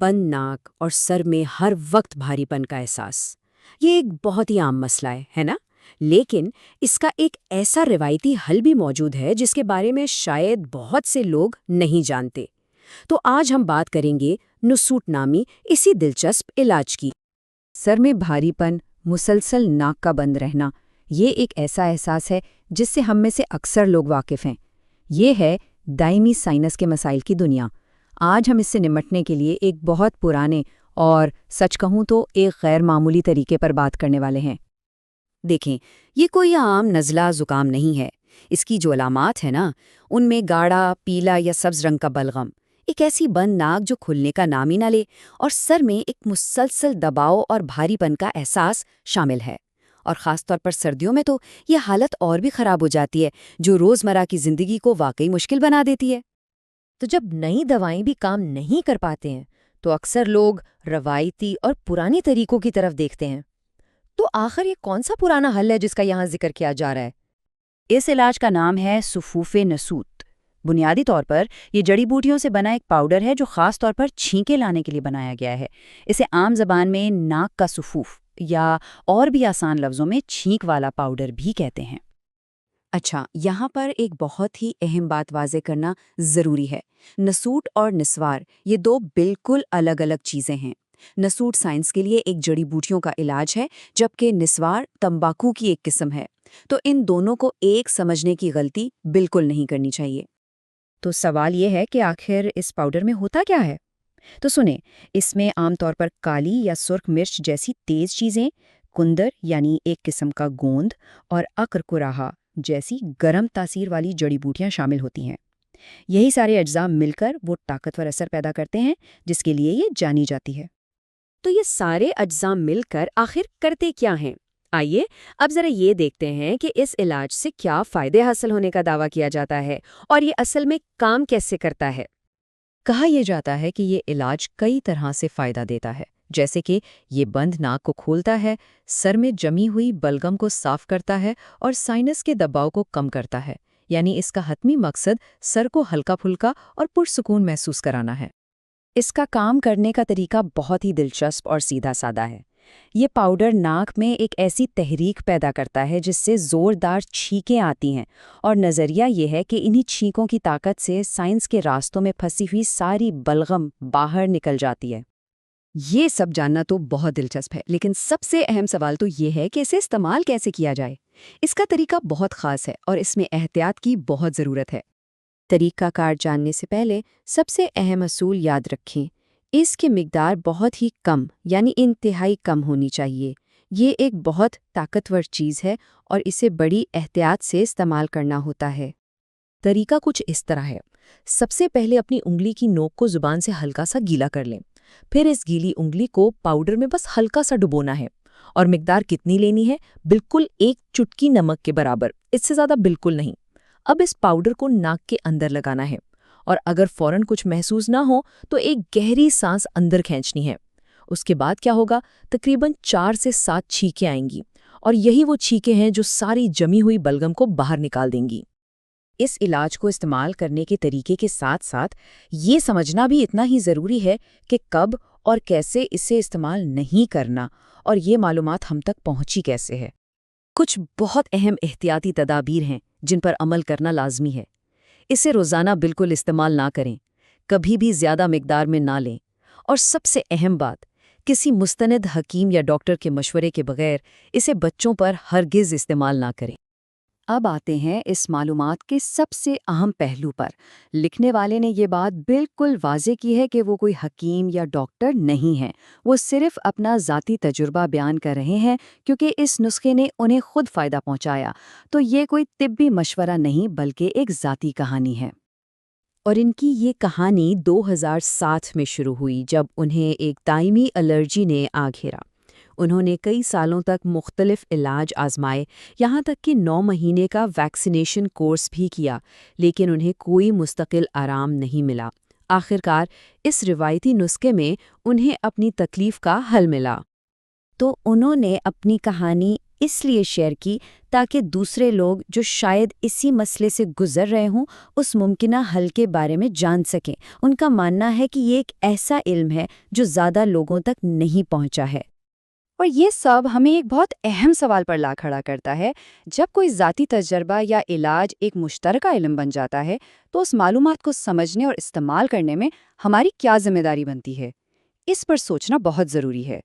بند ناک اور سر میں ہر وقت بھاری پن کا احساس یہ ایک بہت ہی عام مسئلہ ہے نا؟ لیکن اس کا ایک ایسا روایتی حل بھی موجود ہے جس کے بارے میں شاید بہت سے لوگ نہیں جانتے۔ تو آج ہم بات کریں گے نسوٹ نامی اسی دلچسپ علاج کی۔ سر میں بھاری پن، مسلسل ناک کا بند رہنا، یہ ایک ایسا احساس ہے جس سے ہم میں سے اکثر لوگ واقف ہیں۔ یہ ہے دائمی سائنس کے مسائل کی دنیا۔ آج ہم اس سے نمٹنے کے لیے ایک بہت پرانے اور سچ کہوں تو ایک غیر معمولی طریقے پر بات کرنے والے ہیں۔ دیکھیں، یہ کوئی عام نزلہ زکام نہیں ہے۔ اس کی جو علامات ہیں نا، ان میں گاڑھا پیلا یا سبز رنگ کا بلغم، ایک ایسی بند ناک جو کھلنے کا نام ہی نہ لے، اور سر میں ایک مسلسل دباؤ اور بھاری پن کا احساس شامل ہے۔ اور خاص طور پر سردیوں میں تو یہ حالت اور بھی خراب ہو جاتی ہے، جو روزمرہ کی زندگی کو واقعی مشکل بنا دیتی ہے۔ تو جب نئی دوائیں بھی کام نہیں کر پاتے ہیں تو اکثر لوگ روایتی اور پرانی طریقوں کی طرف دیکھتے ہیں۔ تو آخر یہ کون سا پرانا حل ہے جس کا یہاں ذکر کیا جا رہا ہے؟ اس علاج کا نام ہے سفوف نسوت۔ بنیادی طور پر یہ جڑی بوٹیوں سے بنا ایک پاؤڈر ہے جو خاص طور پر چھینکیں لانے کے لیے بنایا گیا ہے۔ اسے عام زبان میں ناک کا سفوف یا اور بھی آسان لفظوں میں چھینک والا پاؤڈر بھی کہتے ہیں۔ اچھا، یہاں پر ایک بہت ہی اہم بات واضح کرنا ضروری ہے۔ نسوٹ اور نسوار یہ دو بالکل الگ الگ چیزیں ہیں۔ نسوٹ سائنس کے لیے ایک جڑی بوٹیوں کا علاج ہے، جبکہ نسوار تمباکو کی ایک قسم ہے۔ تو ان دونوں کو ایک سمجھنے کی غلطی بالکل نہیں کرنی چاہیے۔ تو سوال یہ ہے کہ آخر اس پاؤڈر میں ہوتا کیا ہے؟ تو سنیں، اس میں عام طور پر کالی یا سرخ مرچ جیسی تیز چیزیں، کندر یعنی ایک قسم کا گوند، اور عقر کراہا جیسی گرم تاثیر والی جڑی بوٹیاں شامل ہوتی ہیں۔ یہی سارے اجزاء مل کر وہ طاقتور اثر پیدا کرتے ہیں جس کے لیے یہ جانی جاتی ہے۔ تو یہ سارے اجزاء مل کر آخر کرتے کیا ہیں؟ آئیے اب ذرا یہ دیکھتے ہیں کہ اس علاج سے کیا فائدے حاصل ہونے کا دعویٰ کیا جاتا ہے اور یہ اصل میں کام کیسے کرتا ہے۔ کہا یہ جاتا ہے کہ یہ علاج کئی طرح سے فائدہ دیتا ہے، جیسے کہ یہ بند ناک کو کھولتا ہے، سر میں جمی ہوئی بلغم کو صاف کرتا ہے اور سائنس کے دباؤ کو کم کرتا ہے۔ یعنی اس کا حتمی مقصد سر کو ہلکا پھلکا اور پرسکون محسوس کرانا ہے۔ اس کا کام کرنے کا طریقہ بہت ہی دلچسپ اور سیدھا سادہ ہے۔ یہ پاؤڈر ناک میں ایک ایسی تحریک پیدا کرتا ہے جس سے زوردار چھینکیں آتی ہیں، اور نظریہ یہ ہے کہ انہی چھینکوں کی طاقت سے سائنس کے راستوں میں پھنسی ہوئی ساری بلغم باہر نکل جاتی ہے۔ یہ سب جاننا تو بہت دلچسپ ہے، لیکن سب سے اہم سوال تو یہ ہے کہ اسے استعمال کیسے کیا جائے۔ اس کا طریقہ بہت خاص ہے اور اس میں احتیاط کی بہت ضرورت ہے۔ طریقہ کار جاننے سے پہلے سب سے اہم اصول یاد رکھیں۔ اس کی مقدار بہت ہی کم یعنی انتہائی کم ہونی چاہیے۔ یہ ایک بہت طاقتور چیز ہے اور اسے بڑی احتیاط سے استعمال کرنا ہوتا ہے۔ طریقہ کچھ اس طرح ہے۔ سب سے پہلے اپنی انگلی کی نوک کو زبان سے ہلکا سا گیلا کر لیں، پھر اس گیلی انگلی کو پاؤڈر میں بس ہلکا سا ڈبونا ہے، اور مقدار کتنی لینی ہے؟ بالکل ایک چٹکی نمک کے برابر، اس سے زیادہ بالکل نہیں۔ اب اس پاؤڈر کو ناک کے اندر لگانا ہے، اور اگر فوراً کچھ محسوس نہ ہو تو ایک گہری سانس اندر کھینچنی ہے۔ اس کے بعد کیا ہوگا؟ تقریباً 4 سے 7 چھینکیں آئیں گی، اور یہی وہ چھینکیں ہیں جو ساری جمی ہوئی بلغم کو باہر نکال دیں گی۔ اس علاج کو استعمال کرنے کے طریقے کے ساتھ ساتھ یہ سمجھنا بھی اتنا ہی ضروری ہے کہ کب اور کیسے اسے استعمال نہیں کرنا، اور یہ معلومات ہم تک پہنچی کیسے ہے۔ کچھ بہت اہم احتیاطی تدابیر ہیں جن پر عمل کرنا لازمی ہے۔ اسے روزانہ بالکل استعمال نہ کریں، کبھی بھی زیادہ مقدار میں نہ لیں، اور سب سے اہم بات، کسی مستند حکیم یا ڈاکٹر کے مشورے کے بغیر اسے بچوں پر ہرگز استعمال نہ کریں۔ اب آتے ہیں اس معلومات کے سب سے اہم پہلو پر۔ لکھنے والے نے یہ بات بالکل واضح کی ہے کہ وہ کوئی حکیم یا ڈاکٹر نہیں ہے، وہ صرف اپنا ذاتی تجربہ بیان کر رہے ہیں کیونکہ اس نسخے نے انہیں خود فائدہ پہنچایا۔ تو یہ کوئی طبی مشورہ نہیں بلکہ ایک ذاتی کہانی ہے۔ اور ان کی یہ کہانی 2007 میں شروع ہوئی جب انہیں ایک دائمی الرجی نے آ گھیرا۔ انہوں نے کئی سالوں تک مختلف علاج آزمائے، یہاں تک کہ 9 مہینے کا ویکسینیشن کورس بھی کیا، لیکن انہیں کوئی مستقل آرام نہیں ملا۔ آخرکار اس روایتی نسخے میں انہیں اپنی تکلیف کا حل ملا۔ تو انہوں نے اپنی کہانی اس لیے شیئر کی تاکہ دوسرے لوگ جو شاید اسی مسئلے سے گزر رہے ہوں اس ممکنہ حل کے بارے میں جان سکیں۔ ان کا ماننا ہے کہ یہ ایک ایسا علم ہے جو زیادہ لوگوں تک نہیں پہنچا ہے۔ اور یہ سب ہمیں ایک بہت اہم سوال پر لا کھڑا کرتا ہے۔ جب کوئی ذاتی تجربہ یا علاج ایک مشترکہ علم بن جاتا ہے تو اس معلومات کو سمجھنے اور استعمال کرنے میں ہماری کیا ذمہ داری بنتی ہے؟ اس پر سوچنا بہت ضروری ہے۔